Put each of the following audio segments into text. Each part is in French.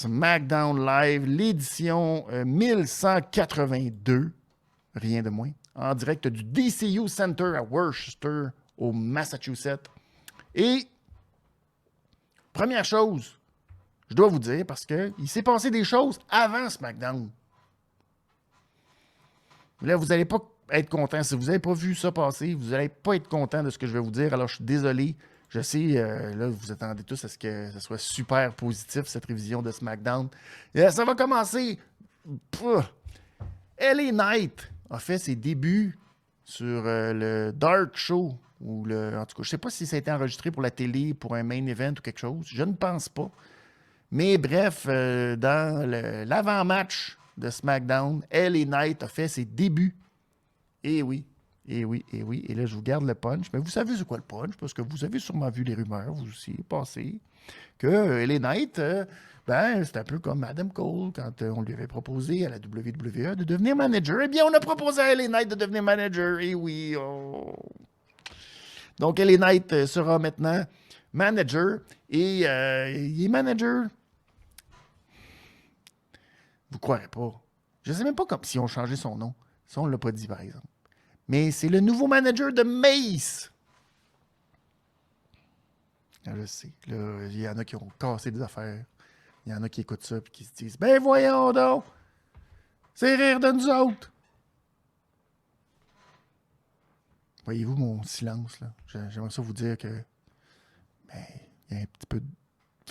SmackDown Live, l'édition 1182, rien de moins, en direct du DCU Center à Worcester, au Massachusetts. Et, première chose, je dois vous dire, parce qu'il s'est passé des choses avant SmackDown. Là, vous n'allez pas être content. Si vous n'avez pas vu ça passer, vous n'allez pas être content de ce que je vais vous dire. Alors, je suis désolé. Je sais, là, vous attendez tous à ce que ce soit super positif, cette révision de SmackDown. Et ça va commencer. LA Knight a fait ses débuts sur le Dark Show. En tout cas, je ne sais pas si ça a été enregistré pour la télé, pour un main event ou quelque chose. Je ne pense pas. Mais bref, dans l'avant-match de SmackDown, LA Knight a fait ses débuts. Et oui. Et oui, et oui. Et là, je vous garde le punch. Mais vous savez c'est quoi le punch? Parce que vous avez sûrement vu les rumeurs, vous aussi, passé, que LA Knight, c'est un peu comme Adam Cole quand on lui avait proposé à la WWE de devenir manager. Eh bien, on a proposé à LA Knight de devenir manager. Et oui. Oh. Donc, LA Knight sera maintenant manager. Et il est manager. Vous ne croirez pas. Je ne sais même pas si on changé son nom. Ça, on ne l'a pas dit, par exemple. Mais c'est le nouveau manager de Mace. Là, je sais. Là, il y en a qui ont cassé des affaires. Il y en a qui écoutent ça et qui se disent « Ben voyons donc! C'est rire de nous autres! » Voyez-vous mon silence, là? J'aimerais ça vous dire que il y a un petit peu de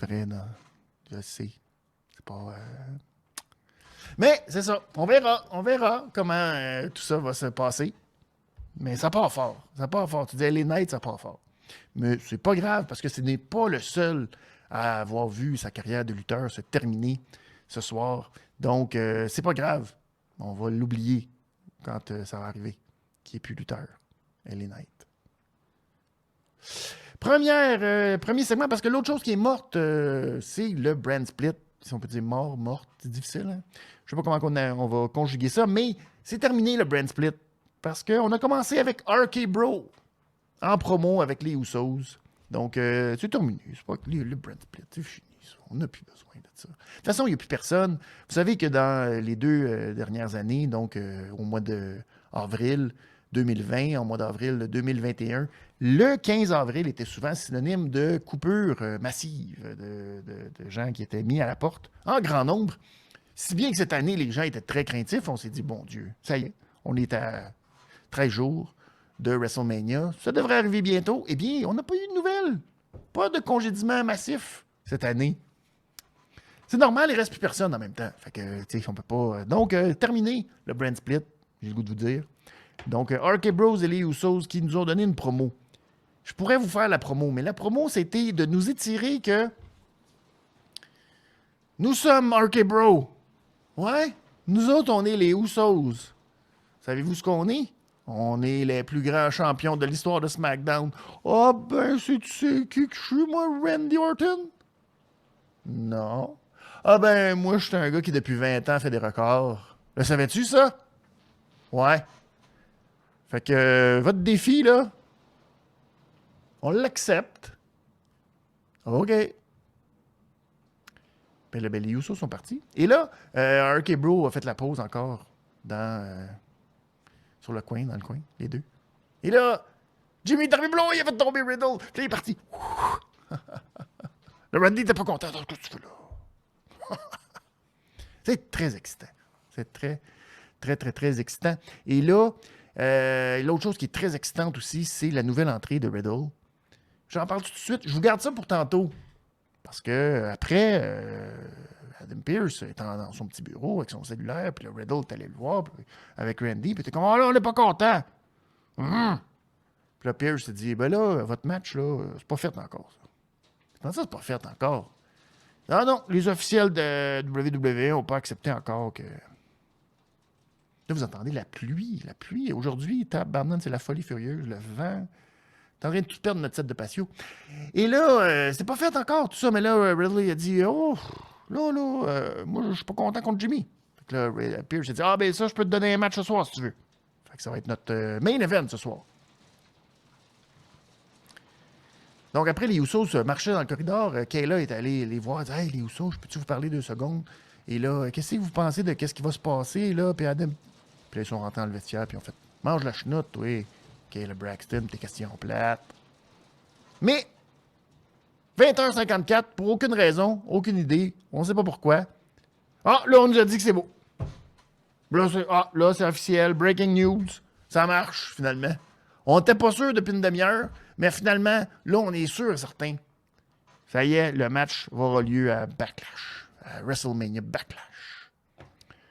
vrai dans... Je sais. C'est pas... Mais c'est ça. On verra comment tout ça va se passer. Mais ça part fort. Ça part fort. Tu dis, les Knights, ça part fort. Mais c'est pas grave parce que ce n'est pas le seul à avoir vu sa carrière de lutteur se terminer ce soir. Donc, c'est pas grave. On va l'oublier quand ça va arriver. Qui est plus lutteur. LA Knight. Premier segment, parce que l'autre chose qui est morte, c'est le brand split. Si on peut dire morte, c'est difficile. Hein? Je sais pas comment on va conjuguer ça, mais c'est terminé le brand split. Parce qu'on a commencé avec RK Bro en promo avec les Usos. Donc, c'est terminé. C'est pas le brand split, c'est fini. Ça. On n'a plus besoin de ça. De toute façon, il n'y a plus personne. Vous savez que dans les 2 dernières années, donc au mois d'avril 2020, au mois d'avril 2021, le 15 avril était souvent synonyme de coupure massive de gens qui étaient mis à la porte en grand nombre. Si bien que cette année, les gens étaient très craintifs, on s'est dit, bon Dieu, ça y est, on est à 13 jours de WrestleMania. Ça devrait arriver bientôt. Eh bien, on n'a pas eu de nouvelles. Pas de congédiement massif cette année. C'est normal, il ne reste plus personne en même temps. Fait que, tu sais, on peut pas... Donc, terminé le brand split, j'ai le goût de vous dire. Donc, RK Bros et les Usos qui nous ont donné une promo. Je pourrais vous faire la promo, mais la promo, c'était de nous étirer que nous sommes RK Bro. Ouais? Nous autres, on est les Usos. Savez-vous ce qu'on est? On est les plus grands champions de l'histoire de SmackDown. Ah ben, tu sais qui que je suis, moi, Randy Orton? Non. Ah ben, moi, je suis un gars qui, depuis 20 ans, fait des records. Le savais-tu, ça? Ouais. Fait que, votre défi, là, on l'accepte. OK. Ben, les Usos sont partis. Et là, RK Bro a fait la pause encore sur le coin, dans le coin, les deux. Et là, Jimmy est arrivé, il a fait tomber Riddle. Puis là, il est parti. Le Randy n'était pas content. Qu'est-ce que tu fais là? C'est très excitant. C'est très, très, très, très excitant. Et là, l'autre chose qui est très excitante aussi, c'est la nouvelle entrée de Riddle. J'en parle tout de suite. Je vous garde ça pour tantôt. Parce que après, Adam Pearce est dans son petit bureau avec son cellulaire, puis le Riddle est allé le voir avec Randy, puis t'es comme, oh là, on n'est pas content. Puis là, Pearce s'est dit, ben là, votre match, là, c'est pas fait encore, ça. Comment ça, c'est pas fait encore? Ah non, les officiels de WWE n'ont pas accepté encore que... Là, vous entendez la pluie. La pluie, aujourd'hui, tabarnak, c'est la folie furieuse, le vent. T'es en train de tout perdre notre set de patio. Et là, c'est pas fait encore, tout ça. Mais là, Ridley a dit, oh, là, moi, je suis pas content contre Jimmy. Fait que là, Pierce a dit, ah, ben ça, je peux te donner un match ce soir, si tu veux. Fait que ça va être notre main event ce soir. Donc, après, les Usos marchaient dans le corridor. Kayla est allée les voir. Elle dit, hey, les Usos, je peux-tu vous parler 2 secondes? Et là, qu'est-ce que vous pensez de qu'est-ce qui va se passer, là? Puis Adam. Puis là, ils sont rentrés dans le vestiaire, puis ils ont fait, mange la chenoute, oui. Kayla Braxton, tes questions plates. Mais, 20h54, pour aucune raison, aucune idée, on ne sait pas pourquoi. Ah, là, on nous a dit que c'est beau. Là, c'est officiel. Breaking news. Ça marche, finalement. On n'était pas sûr depuis une demi-heure, mais finalement, là, on est sûr et certain. Ça y est, le match va avoir lieu à Backlash. À WrestleMania Backlash.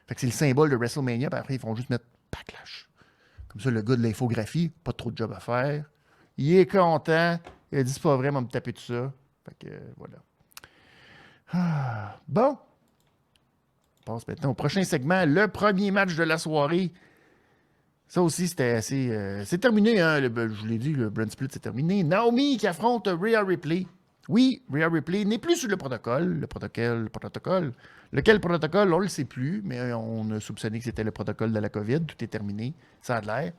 Fait que c'est le symbole de WrestleMania, puis après, ils font juste mettre Backlash. Comme ça, le gars de l'infographie, pas trop de job à faire. Il est content. Il a dit, c'est pas vrai, on va me taper tout ça. Fait que, voilà. Bon. On passe maintenant au prochain segment. Le premier match de la soirée. Ça aussi, c'était assez... c'est terminé, hein? Je vous l'ai dit, le Brand Split, c'est terminé. Naomi qui affronte Rhea Ripley. Oui, Rhea Ripley n'est plus sur le protocole. Lequel protocole, on ne le sait plus, mais on a soupçonné que c'était le protocole de la COVID. Tout est terminé, ça a de l'air.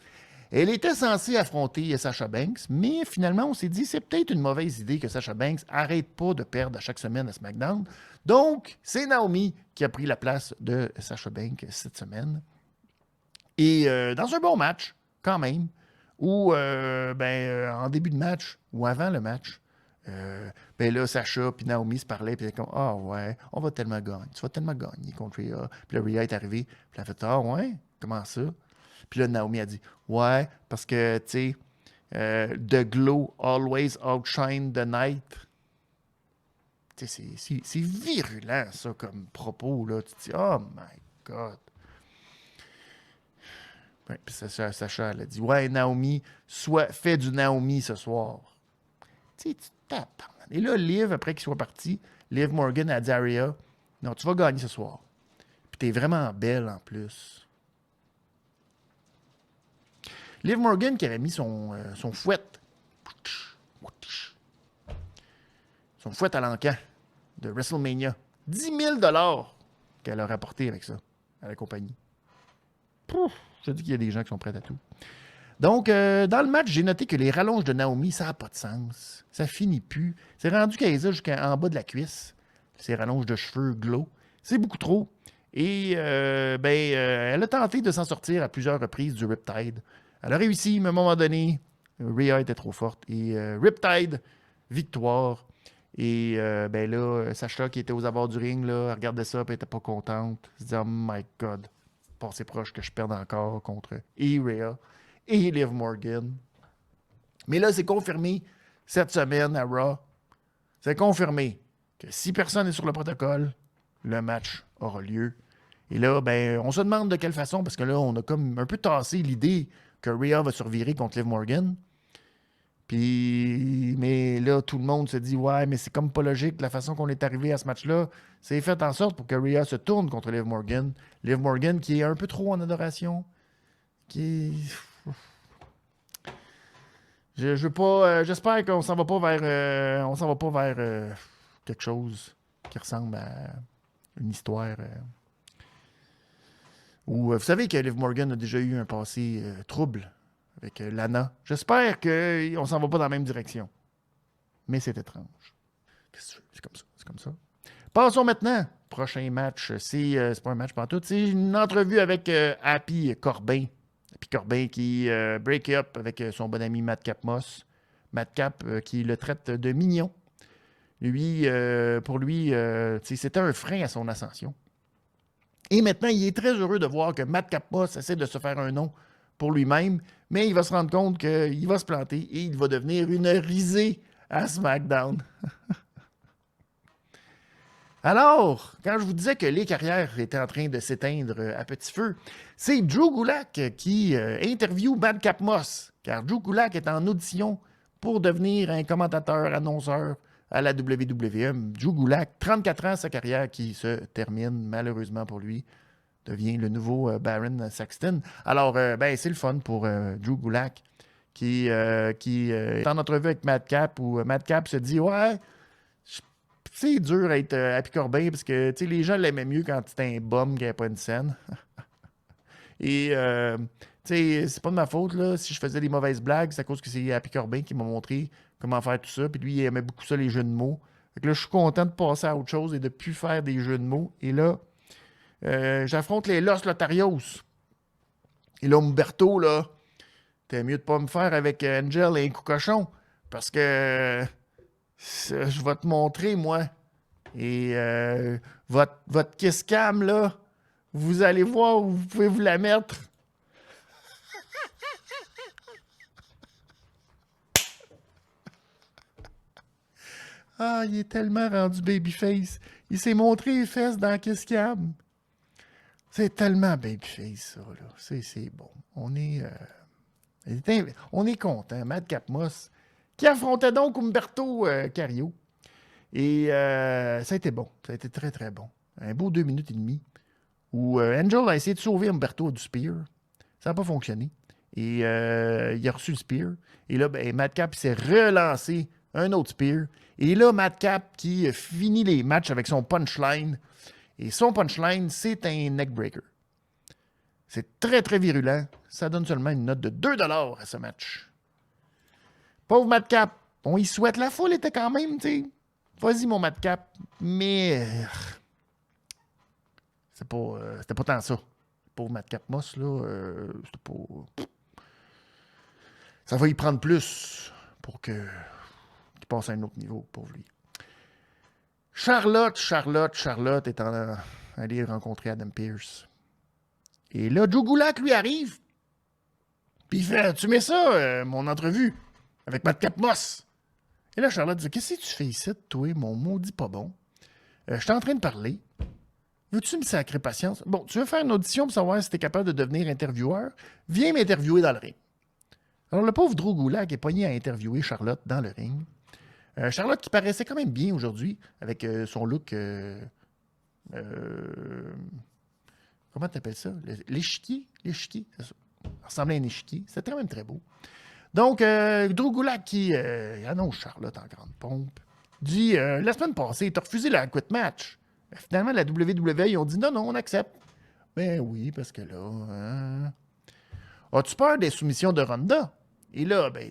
Elle était censée affronter Sasha Banks, mais finalement, on s'est dit c'est peut-être une mauvaise idée que Sasha Banks arrête pas de perdre à chaque semaine à SmackDown. Donc, c'est Naomi qui a pris la place de Sasha Banks cette semaine. Et dans un bon match, quand même, où, en début de match, ou avant le match, ben là, Sasha puis Naomi se parlaient, puis elle comme, ah ouais, on va tellement gagner, tu vas tellement gagner contre Rhea. Puis là, Rhea est arrivée, puis elle a fait, ah ouais, comment ça? Puis là, Naomi a dit, ouais, parce que, tu sais, the glow always outshine the night. Tu sais, c'est virulent, ça, comme propos, là. Tu te dis, oh my God. Ouais, puis Sacha, elle a dit, ouais, Naomi, fais du Naomi ce soir. Tu sais, tu tapes. Et là, Liv, après qu'il soit parti, Liv Morgan a dit à Rhea, non, tu vas gagner ce soir. Puis t'es vraiment belle en plus. Liv Morgan qui avait mis son fouet. Son fouet à l'encan de WrestleMania. 10 000 $ qu'elle a rapporté avec ça à la compagnie. Pouf, je dis qu'il y a des gens qui sont prêts à tout. Donc, dans le match, j'ai noté que les rallonges de Naomi, ça n'a pas de sens. Ça finit plus. C'est rendu qu'elle les a jusqu'en bas de la cuisse. Ces rallonges de cheveux glow. C'est beaucoup trop. Et, elle a tenté de s'en sortir à plusieurs reprises du Riptide. Elle a réussi, mais à un moment donné, Rhea était trop forte. Et Riptide, victoire. Et là, Sasha qui était aux abords du ring, là, elle regardait ça et elle n'était pas contente. Elle se disait, oh my God, c'est proche que je perde encore contre Rhea et Liv Morgan. Mais là, c'est confirmé cette semaine à Raw. C'est confirmé que si personne n'est sur le protocole, le match aura lieu. Et là, on se demande de quelle façon, parce que là, on a comme un peu tassé l'idée que Rhea va survirer contre Liv Morgan. Puis, mais là, tout le monde se dit, ouais, mais c'est comme pas logique la façon qu'on est arrivé à ce match-là. C'est fait en sorte pour que Rhea se tourne contre Liv Morgan. Liv Morgan qui est un peu trop en adoration. Je veux pas. J'espère qu'on s'en va pas vers. On s'en va pas vers quelque chose qui ressemble à une histoire. Où vous savez que Liv Morgan a déjà eu un passé trouble avec Lana. J'espère qu'on s'en va pas dans la même direction. Mais c'est étrange. C'est comme ça. C'est comme ça. Passons maintenant. Prochain match. C'est pas un match pantoute. C'est une entrevue avec Happy Corbin. Happy Corbin qui break up avec son bon ami Madcap Moss. Madcap qui le traite de mignon. Lui, pour lui, c'était un frein à son ascension. Et maintenant, il est très heureux de voir que Madcap Moss essaie de se faire un nom pour lui-même, mais il va se rendre compte qu'il va se planter et il va devenir une risée à SmackDown. Alors, quand je vous disais que les carrières étaient en train de s'éteindre à petit feu, c'est Drew Gulak qui interviewe Madcap Moss, car Drew Gulak est en audition pour devenir un commentateur, annonceur à la WWE. Drew Gulak, 34 ans, sa carrière qui se termine malheureusement pour lui, devient le nouveau Baron Saxton. Alors, c'est le fun pour Drew Gulak qui est en entrevue avec Madcap où Madcap se dit « Ouais, c'est dur d'être Happy Corbin parce que les gens l'aimaient mieux quand c'était un bum qui n'avait pas une scène. Et c'est pas de ma faute là, si je faisais des mauvaises blagues, c'est à cause que c'est Happy Corbin qui m'a montré comment faire tout ça. Puis lui, il aimait beaucoup ça, les jeux de mots. Fait que là, je suis content de passer à autre chose et de plus faire des jeux de mots. Et là, j'affronte les Los Lotarios. Et là, Umberto, là, t'es mieux de pas me faire avec Angel et un coup cochon. Parce que je vais te montrer, moi. Et votre kiss cam, là, vous allez voir où vous pouvez vous la mettre. Ah, il est tellement rendu babyface. Il s'est montré les fesses dans Kiss Cam. C'est tellement babyface, ça, là. C'est bon. On est content. Madcap Moss, qui affrontait donc Umberto Carrillo. Et ça a été bon. Ça a été très, très bon. Un beau 2 minutes et demie où Angel a essayé de sauver Umberto du Spear. Ça n'a pas fonctionné. Et il a reçu le Spear. Et là, ben, Madcap s'est relancé un autre Spear. Et là, Madcap qui finit les matchs avec son punchline. Et son punchline, c'est un neckbreaker. C'est très, très virulent. Ça donne seulement une note de 2$ à ce match. Pauvre Madcap. On y souhaite. La foule était quand même, tu sais. Vas-y, mon Madcap. Mais c'était pas tant ça. Pauvre Madcap Moss, là, c'était pas... Ça va y prendre plus pour qu'il passe à un autre niveau, pauvre lui. Charlotte est allée rencontrer Adam Pearce. Et là, Drew Gulak, lui, arrive. Puis il fait, tu mets ça, mon entrevue, avec Madcap Moss. Et là, Charlotte dit, qu'est-ce que tu fais ici, toi, mon maudit pas bon? Je suis en train de parler. Veux-tu me sacrer patience? Bon, tu veux faire une audition pour savoir si tu es capable de devenir intervieweur? Viens m'interviewer dans le ring. Alors, le pauvre Drew Gulak est pogné à interviewer Charlotte dans le ring. Charlotte qui paraissait quand même bien aujourd'hui avec son look... comment t'appelles ça? L'échiquier? L'échiquier, c'est ça. Ça ressemblait à un échiquier. C'était quand même très beau. Donc, Drew Gulak qui annonce Charlotte en grande pompe, dit la semaine passée, tu as refusé la quit match. Mais finalement, la WWE, ils ont dit non, on accepte. Ben oui, parce que là, as-tu peur des soumissions de Ronda? Et là, ben,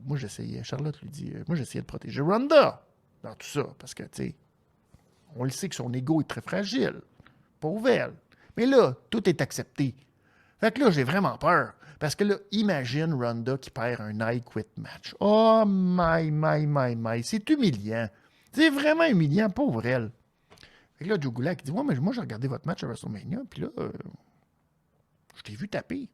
moi j'essayais, Charlotte lui dit, moi j'essayais de protéger Ronda dans tout ça, parce que, tu sais, on le sait que son ego est très fragile. Pauvre elle. Mais là, tout est accepté. Fait que là, j'ai vraiment peur. Parce que là, imagine Ronda qui perd un I Quit match. Oh my. C'est humiliant. C'est vraiment humiliant, pauvre elle. Fait que là, Drew Gulak dit, ouais, mais moi, j'ai regardé votre match à WrestleMania, puis là, je t'ai vu taper.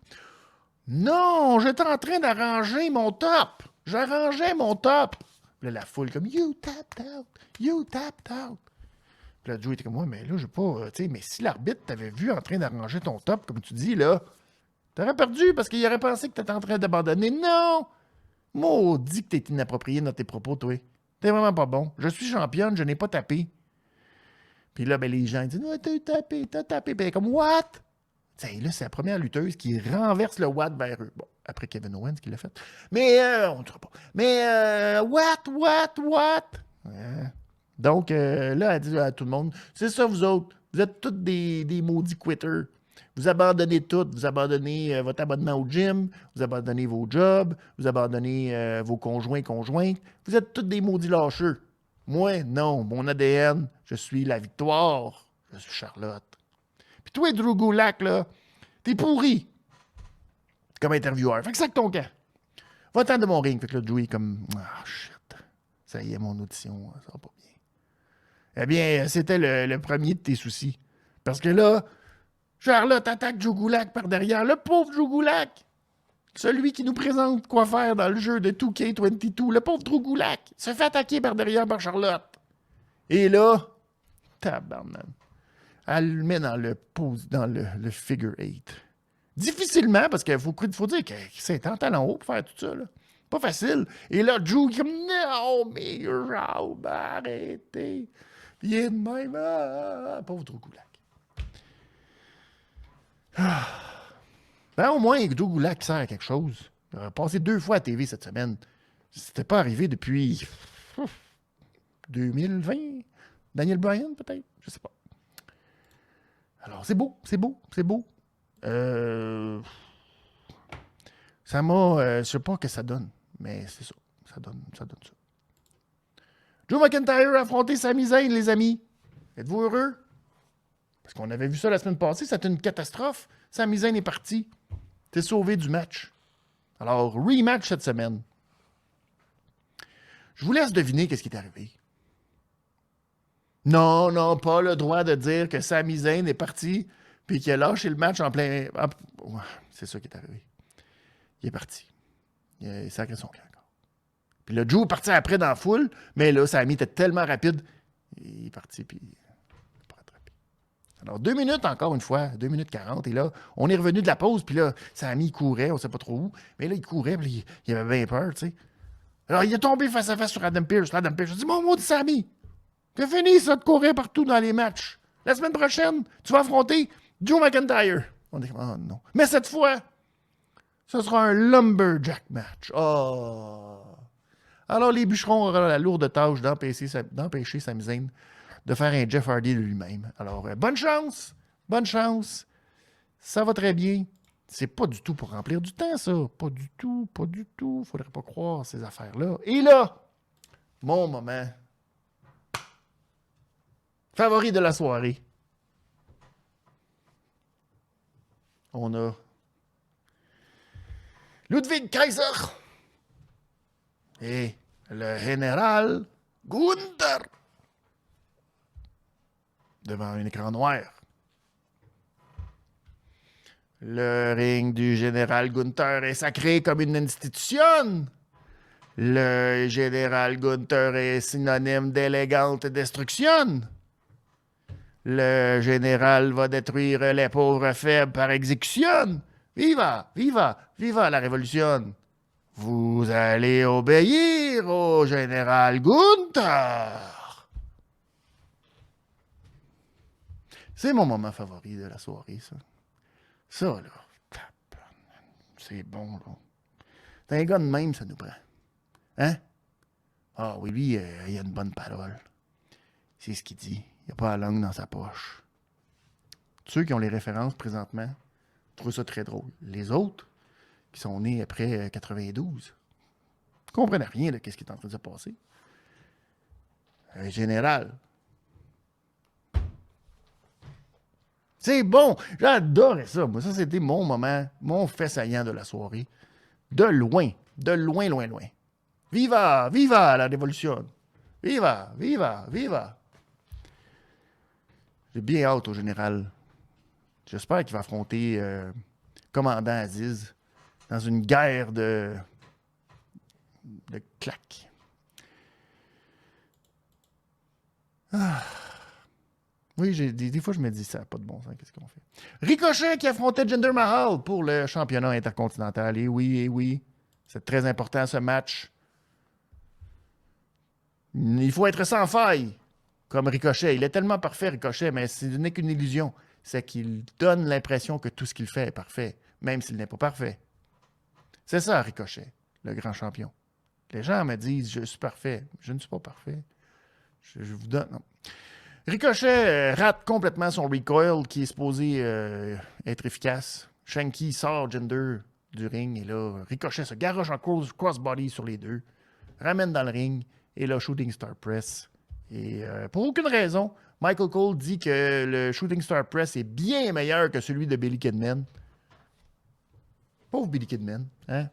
Non, j'étais en train d'arranger mon top. J'arrangeais mon top. Puis là, la foule comme, you tapped out. Puis là, Joe était comme, ouais, mais là, j'ai pas, tu sais, mais si l'arbitre t'avait vu en train d'arranger ton top, comme tu dis, là, t'aurais perdu parce qu'il aurait pensé que t'étais en train d'abandonner. Non! Maudit que t'es inapproprié dans tes propos, toi. T'es vraiment pas bon. Je suis championne, je n'ai pas tapé. Puis là, ben, les gens ils disent, ouais, t'as tapé. Puis elle est comme, what? T'sais, là, c'est la première lutteuse qui renverse le Watt vers eux. Bon, après Kevin Owens qui l'a fait. Mais, on ne dira pas. Mais, what? Donc, là, elle dit à tout le monde, c'est ça, vous autres. Vous êtes tous des maudits quitters. Vous abandonnez tout. Vous abandonnez votre abonnement au gym. Vous abandonnez vos jobs. Vous abandonnez vos conjointes. Vous êtes tous des maudits lâcheux. Moi, non. Mon ADN, je suis la victoire. Je suis Charlotte. Puis toi, Drew Gulak, là, t'es pourri comme intervieweur. Fait que ça que ton camp. Va-t'en de mon ring. Fait que là, Drew est comme, ah, shit. Ça y est, mon audition, ça va pas bien. Eh bien, c'était le premier de tes soucis. Parce que là, Charlotte attaque Drew Gulak par derrière. Le pauvre Drew Gulak. Celui qui nous présente quoi faire dans le jeu de 2K22. Le pauvre Drew Gulak se fait attaquer par derrière par Charlotte. Et là, tabarnak. Elle le met dans le figure 8. Difficilement, parce qu'il faut dire que c'est un talent haut pour faire tout ça. Là. Pas facile. Et là, Drew, comme, non, mais Rob, arrêtez. Viens de même. Pauvre Drew Gulak. Ben, au moins, Drew Gulak sert à quelque chose. Il a passé 2 fois à TV cette semaine. C'était pas arrivé depuis 2020. Daniel Bryan, peut-être? Je sais pas. Alors, c'est beau. Ça m'a... je sais pas ce que ça donne, mais c'est ça. Ça donne ça. Drew McIntyre a affronté Sami Zayn, les amis. Êtes-vous heureux? Parce qu'on avait vu ça la semaine passée, c'était une catastrophe. Sami Zayn est parti. T'es sauvé du match. Alors, rematch cette semaine. Je vous laisse deviner qu'est-ce qui est arrivé. Non, pas le droit de dire que Sami Zayn est parti puis qu'il a lâché le match en plein... Ouais, c'est ça qui est arrivé. Il est parti. Il a sacré son camp encore. Puis le Drew est parti après dans la foule, mais là, Sami était tellement rapide. Il est parti, puis... Alors, 2 minutes encore une fois, 2 minutes 40, et là, on est revenu de la pause, puis là, Sami, il courait, on ne sait pas trop où, mais là, il courait, puis il avait bien peur, tu sais. Alors, il est tombé face à face sur Adam Pearce. Adam Pearce, je dis, mon maudit Sami, c'est fini, ça, de courir partout dans les matchs. La semaine prochaine, tu vas affronter Drew McIntyre. On dit, oh non. Mais cette fois, ce sera un lumberjack match. Oh. Alors, les bûcherons auront la lourde tâche d'empêcher Sami Zayn de faire un Jeff Hardy de lui-même. Alors, bonne chance! Bonne chance! Ça va très bien. C'est pas du tout pour remplir du temps, ça. Pas du tout, pas du tout. Faudrait pas croire ces affaires-là. Et là, mon moment favori de la soirée. On a Ludwig Kaiser et le général Gunther devant un écran noir. Le ring du général Gunther est sacré comme une institution. Le général Gunther est synonyme d'élégante destruction. Le général va détruire les pauvres faibles par exécution. Viva, viva, viva la révolution. Vous allez obéir au général Gunther. C'est mon moment favori de la soirée, ça. Ça, là, c'est bon, là. T'as un gars de même, ça nous prend. Hein? Ah oui, lui, il a une bonne parole. C'est ce qu'il dit. Il n'a pas la langue dans sa poche. Ceux qui ont les références présentement trouvent ça très drôle. Les autres, qui sont nés après 92, ne comprennent rien de ce qui est en train de se passer. Un général. C'est bon. J'adorais ça. Moi, ça, c'était mon moment, mon fait saillant de la soirée. De loin, loin, loin. Viva, viva la révolution. Viva, viva, viva. J'ai bien hâte au général. J'espère qu'il va affronter commandant Aziz dans une guerre de claques. Ah. Oui, des fois, je me dis ça, pas de bon sens, qu'est-ce qu'on fait? Ricochet qui affrontait Jinder Mahal pour le championnat intercontinental. Et oui, c'est très important ce match. Il faut être sans faille, comme Ricochet. Il est tellement parfait, Ricochet, mais ce n'est qu'une illusion. C'est qu'il donne l'impression que tout ce qu'il fait est parfait, même s'il n'est pas parfait. C'est ça, Ricochet, le grand champion. Les gens me disent, je suis parfait. Je ne suis pas parfait. Je vous donne... Non. Ricochet rate complètement son recoil qui est supposé être efficace. Shanky sort Jinder du ring et là, Ricochet se garoche en crossbody sur les deux, ramène dans le ring et là, Shooting Star Press. Et pour aucune raison, Michael Cole dit que le Shooting Star Press est bien meilleur que celui de Billy Kidman. Pauvre Billy Kidman, hein?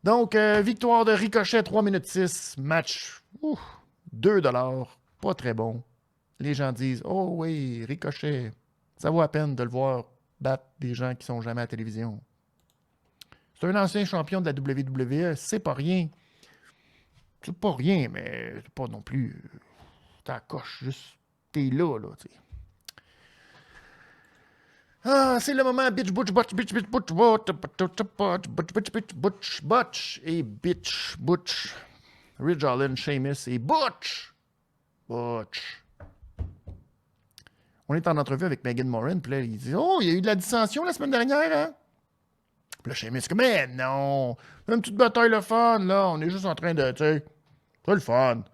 Donc, victoire de Ricochet, 3 minutes 6, match, $2, pas très bon. Les gens disent, oh oui, Ricochet, ça vaut la peine de le voir battre des gens qui sont jamais à la télévision. C'est un ancien champion de la WWE, c'est pas rien. C'est pas rien, mais c'est pas non plus... T'as coche, juste, t'es là, tu sais. Ah, c'est le moment bitch, butch, butch, bitch, bitch, butch, butch, butch, et bitch, butch. Ridge Holland, Sheamus et Butch. On est en entrevue avec Megan Moran, puis là, il dit, oh, il y a eu de la dissension la semaine dernière, hein? Puis là, Sheamus, mais non, c'est une petite bataille le fun, là, on est juste en train de, tu sais, c'est le fun.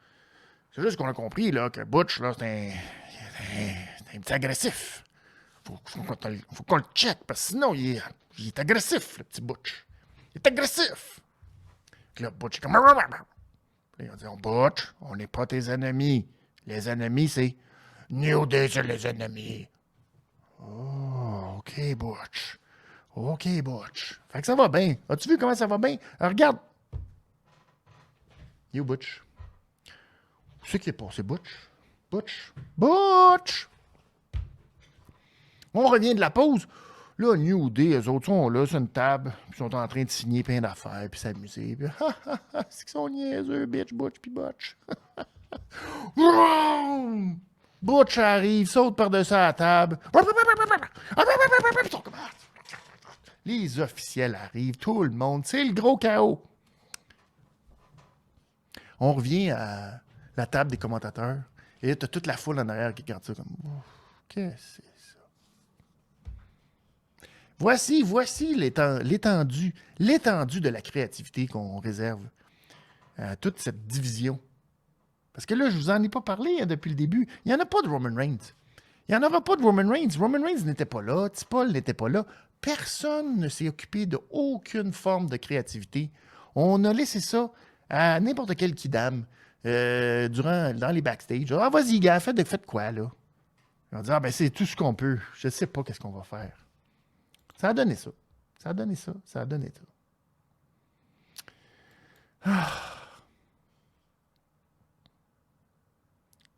C'est juste qu'on a compris, là, que Butch, là, c'est un petit agressif. Faut qu'on le check, parce que sinon, il est agressif, le petit Butch. Il est agressif. Puis là, Butch est comme... Puis là, ils ont dit, Butch, on n'est pas tes ennemis. Les ennemis, c'est... New Day, c'est les ennemis. Oh, OK, Butch. OK, Butch. Fait que ça va bien. As-tu vu comment ça va bien? Regarde. You, Butch. Où c'est qui est passé, Butch? Butch. Butch! On revient de la pause. Là, New Day, eux autres sont là sur une table, puis sont en train de signer plein d'affaires, puis s'amuser. Puis, c'est qu'ils sont niaiseux, bitch, Butch, puis Butch. Butch arrive, saute par-dessus la table. Les officiels arrivent, tout le monde. C'est le gros chaos. On revient à la table des commentateurs. Et là, t'as toute la foule en arrière qui regarde ça comme... Qu'est-ce que c'est ça? Voici l'étendue de la créativité qu'on réserve à toute cette division. Parce que là, je vous en ai pas parlé depuis le début. Il n'y en a pas de Roman Reigns. Il n'y en aura pas de Roman Reigns. Roman Reigns n'était pas là. T-Paul n'était pas là. Personne ne s'est occupé d'aucune forme de créativité. On a laissé ça à n'importe quel kidam dans les backstage. Ah, vas-y, gars, faites quoi, là? On dit, ben c'est tout ce qu'on peut. Je ne sais pas qu'est-ce qu'on va faire. Ça a donné ça. Ça a donné ça. Ça a donné ça. Ah.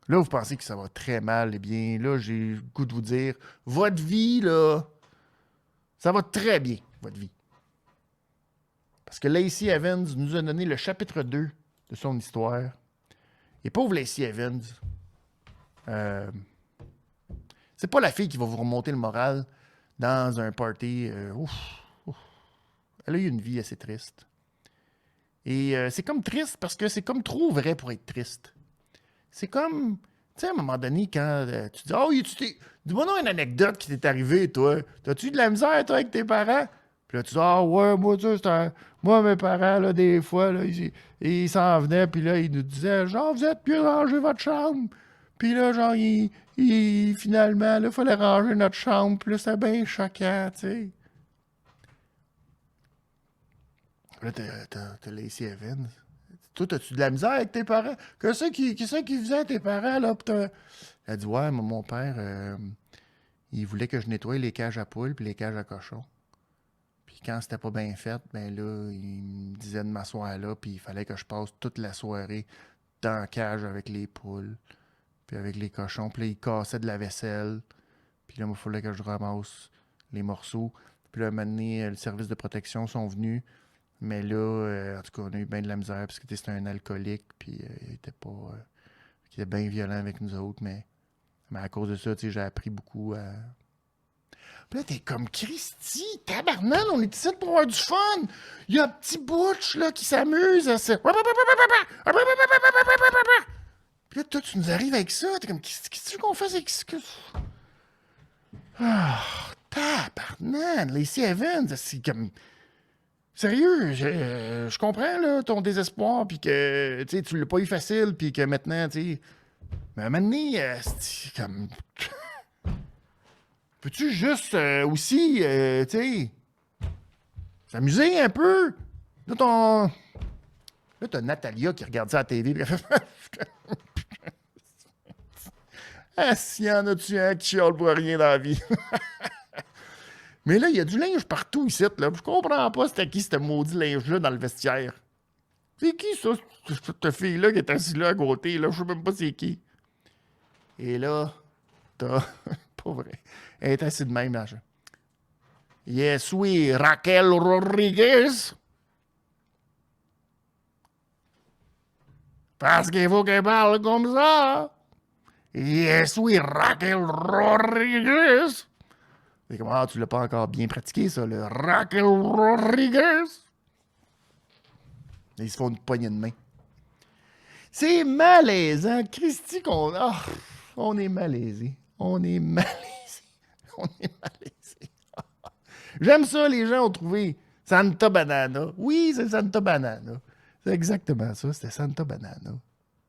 Là, vous pensez que ça va très mal. Eh bien, là, j'ai le goût de vous dire, votre vie, là, ça va très bien, votre vie. Parce que Lacey Evans nous a donné le chapitre 2 de son histoire. Et pauvre Lacey Evans, c'est pas la fille qui va vous remonter le moral dans un party. Elle a eu une vie assez triste. Et c'est comme triste parce que c'est comme trop vrai pour être triste. C'est comme, tu sais, à un moment donné, quand tu dis, oh, dis-moi non une anecdote qui t'est arrivée, toi. T'as-tu eu de la misère, toi, avec tes parents? Puis là, tu dis, ah, ouais, moi, tu sais, moi, mes parents, là, des fois, là, ils s'en venaient, puis là, ils nous disaient, genre, vous êtes mieux ranger votre chambre. Puis là, genre, finalement, là, il fallait ranger notre chambre, puis là, c'était bien choquant, tu sais. Là, t'as Lacey Evans. Toi, as-tu de la misère avec tes parents? Qu'est-ce qui faisait tes parents, là? Elle a dit, ouais, mon père, il voulait que je nettoie les cages à poules puis les cages à cochons. Puis quand c'était pas bien fait, ben là, il me disait de m'asseoir là, puis il fallait que je passe toute la soirée dans la cage avec les poules, puis avec les cochons. Puis là, il cassait de la vaisselle. Puis là, il fallait que je ramasse les morceaux. Puis là, un moment donné, le service de protection sont venus. Mais là, en tout cas, on a eu bien de la misère parce que c'était un alcoolique, puis il était pas... il était bien violent avec nous autres, mais à cause de ça, tu sais, j'ai appris beaucoup à... Puis là, t'es comme, Christy, tabarnak, on est ici pour avoir du fun! Il y a un petit Butch, là, qui s'amuse à se... Puis là, toi, tu nous arrives avec ça, t'es comme, qu'est-ce que tu veux qu'on fasse avec ça? Ah, tabarnak, Lacey Evans, c'est comme... Sérieux, je comprends là, ton désespoir, puis que tu l'as pas eu facile, puis que maintenant, tu sais. Mais à un moment donné, c'est comme. Peux-tu juste aussi, tu sais, s'amuser un peu? Là, t'as Natalia qui regarde ça à la TV, puis elle fait. Ah, s'il y en a-tu un qui chiale pour rien dans la vie? Mais là, il y a du linge partout ici. Là. Je comprends pas c'était qui ce maudit linge-là dans le vestiaire. C'est qui ça, cette fille-là qui est assise là à côté? Là? Je sais même pas c'est qui. Et là, t'as... pas vrai. Elle est assise de même, là. Yes, oui, Raquel Rodriguez. Parce qu'il faut qu'elle parle comme ça. Yes, oui, Raquel Rodriguez. Et comment tu l'as pas encore bien pratiqué, ça, le Raquel Rodriguez? Et ils se font une poignée de main. C'est malaisant. Christy, on est malaisé. On est malaisé. On est malaisé. J'aime ça, les gens ont trouvé Santa Banana. Oui, c'est Santa Banana. C'est exactement ça, c'était Santa Banana.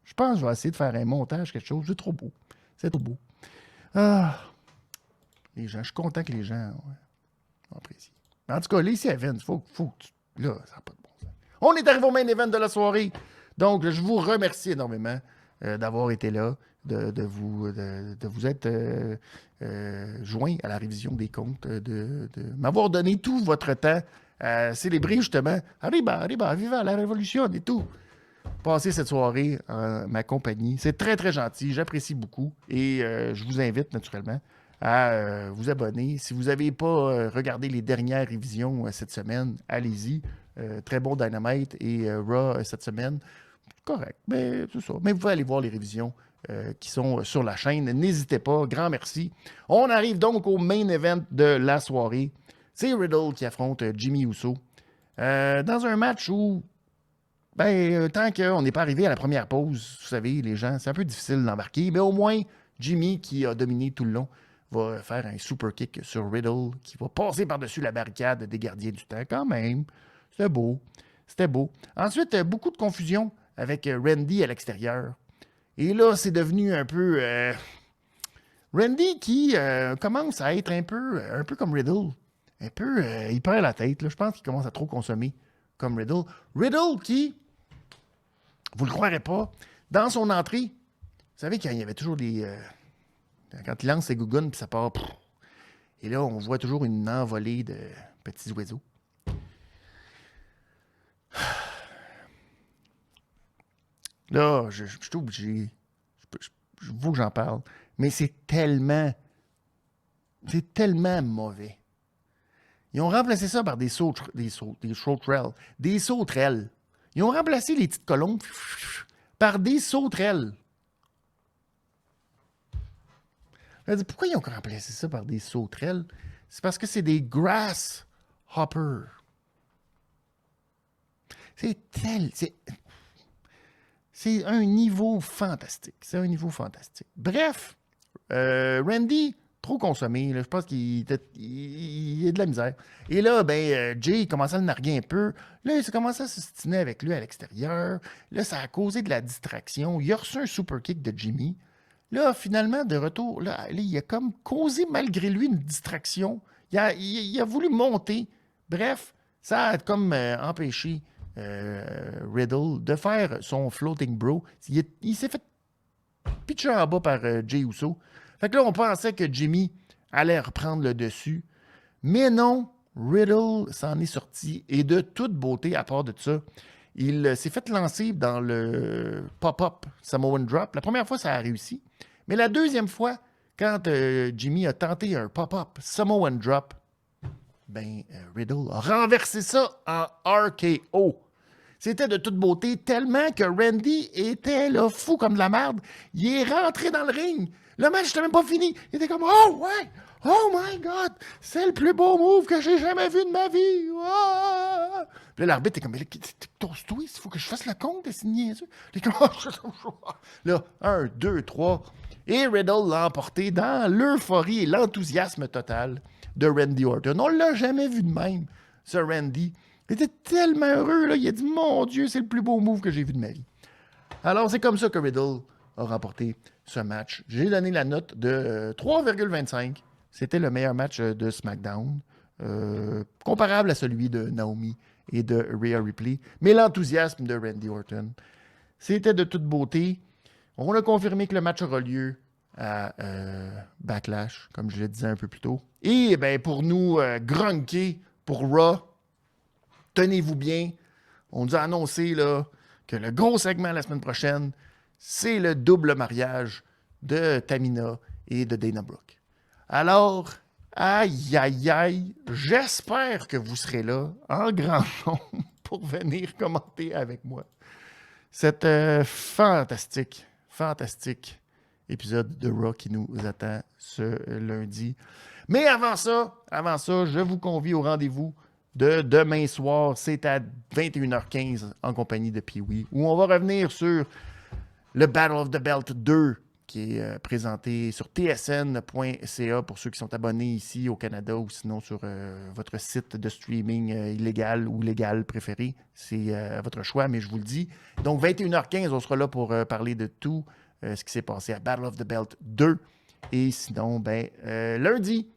Je pense que je vais essayer de faire un montage, quelque chose. C'est trop beau. C'est trop beau. Ah... Les gens, je suis content que les gens apprécient. Mais en tout cas, Lacey Evans, faut que là, ça n'a pas de bon sens. On est arrivé au main event de la soirée. Donc, je vous remercie énormément d'avoir été là, de vous être joint à la révision des comptes, de m'avoir donné tout votre temps à célébrer justement Arriba, viva la révolution et tout. Passer cette soirée en ma compagnie. C'est très, très gentil. J'apprécie beaucoup. Et je vous invite naturellement à vous abonner. Si vous n'avez pas regardé les dernières révisions cette semaine, allez-y. Très bon Dynamite et Raw cette semaine. Correct, mais c'est ça. Mais vous pouvez aller voir les révisions qui sont sur la chaîne. N'hésitez pas. Grand merci. On arrive donc au main event de la soirée. C'est Riddle qui affronte Jimmy Uso. Dans un match où, tant qu'on n'est pas arrivé à la première pause, vous savez, les gens, c'est un peu difficile d'embarquer, mais au moins, Jimmy, qui a dominé tout le long, va faire un super kick sur Riddle, qui va passer par-dessus la barricade des gardiens du temps. Quand même, c'était beau. C'était beau. Ensuite, beaucoup de confusion avec Randy à l'extérieur. Et là, c'est devenu un peu... Randy qui commence à être un peu comme Riddle. Un peu, il perd la tête. Là. Je pense qu'il commence à trop consommer comme Riddle. Riddle qui, vous le croirez pas, dans son entrée, vous savez qu'il y avait toujours des... quand il lance ses gougounes, puis ça part... Et là, on voit toujours une envolée de petits oiseaux. Là, je suis obligé. Je veux que j'en parle. Mais c'est tellement mauvais. Ils ont remplacé ça par des sauterelles. Des sauterelles. Ils ont remplacé les petites colombes par des sauterelles. Je me dis, pourquoi ils ont remplacé ça par des sauterelles? C'est parce que c'est des grasshoppers. C'est un niveau fantastique. C'est un niveau fantastique. Bref, Randy, trop consommé. Là, je pense qu'il a de la misère. Et là, Jay commençait à le narguer un peu. Là, il a commencé à se stiner avec lui à l'extérieur. Là, ça a causé de la distraction. Il a reçu un super kick de Jimmy. Là, finalement, de retour, là, il a comme causé malgré lui une distraction. Il a voulu monter. Bref, ça a comme empêché Riddle de faire son floating bro. Il s'est fait pitcher en bas par Jey Uso. Fait que là, on pensait que Jimmy allait reprendre le dessus. Mais non, Riddle s'en est sorti. Et de toute beauté, à part de ça, il s'est fait lancer dans le pop-up Samoan Drop. La première fois, ça a réussi. Mais la deuxième fois, quand Jimmy a tenté un pop-up Samoan Drop, Riddle a renversé ça en RKO. C'était de toute beauté, tellement que Randy était là, fou comme de la merde. Il est rentré dans le ring. Le match n'était même pas fini. Il était comme « Oh, ouais! Oh my God! C'est le plus beau move que j'ai jamais vu de ma vie! Oh! » Puis là, l'arbitre est comme « Tosse-toi, il faut que je fasse le compte, c'est niaiseux. » Là, 1, 2, 3. Et Riddle l'a emporté dans l'euphorie et l'enthousiasme total de Randy Orton. On ne l'a jamais vu de même, ce Randy. Il était tellement heureux, là. Il a dit « Mon Dieu, c'est le plus beau move que j'ai vu de ma vie. » Alors, c'est comme ça que Riddle a remporté ce match. J'ai donné la note de 3,25. C'était le meilleur match de SmackDown, comparable à celui de Naomi et de Rhea Ripley. Mais l'enthousiasme de Randy Orton, c'était de toute beauté. On a confirmé que le match aura lieu à Backlash, comme je le disais un peu plus tôt. Et pour nous grunker pour Raw, tenez-vous bien, on nous a annoncé là, que le gros segment la semaine prochaine, c'est le double mariage de Tamina et de Dana Brooke. Alors, aïe, aïe, aïe, j'espère que vous serez là en grand nombre pour venir commenter avec moi cet fantastique épisode de Raw qui nous attend ce lundi. Mais avant ça, je vous convie au rendez-vous de demain soir. C'est à 21h15 en compagnie de Pee-Wee, où on va revenir sur le Battle of the Belt 2 qui est présenté sur tsn.ca pour ceux qui sont abonnés ici au Canada ou sinon sur votre site de streaming illégal ou légal préféré. C'est à votre choix, mais je vous le dis. Donc, 21h15, on sera là pour parler de tout ce qui s'est passé à Battle of the Belt 2. Et sinon, lundi,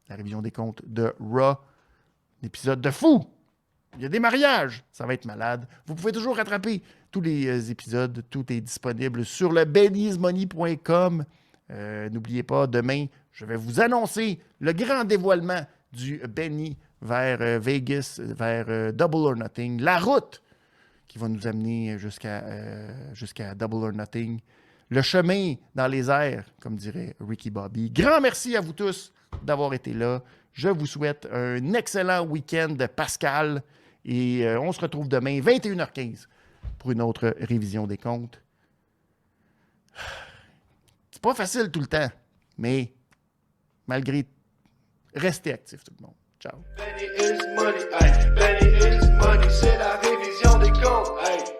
la révision des comptes de Raw. L'épisode de fou! Il y a des mariages. Ça va être malade. Vous pouvez toujours rattraper tous les épisodes. Tout est disponible sur le Benny'sMoney.com. N'oubliez pas, demain, je vais vous annoncer le grand dévoilement du Benny vers Vegas, vers Double or Nothing. La route qui va nous amener jusqu'à Double or Nothing. Le chemin dans les airs, comme dirait Ricky Bobby. Grand merci à vous tous d'avoir été là. Je vous souhaite un excellent week-end Pascal. Et on se retrouve demain, 21h15, pour une autre révision des comptes. C'est pas facile tout le temps, mais malgré, restez actifs tout le monde. Ciao. Benny is money, c'est la révision des comptes.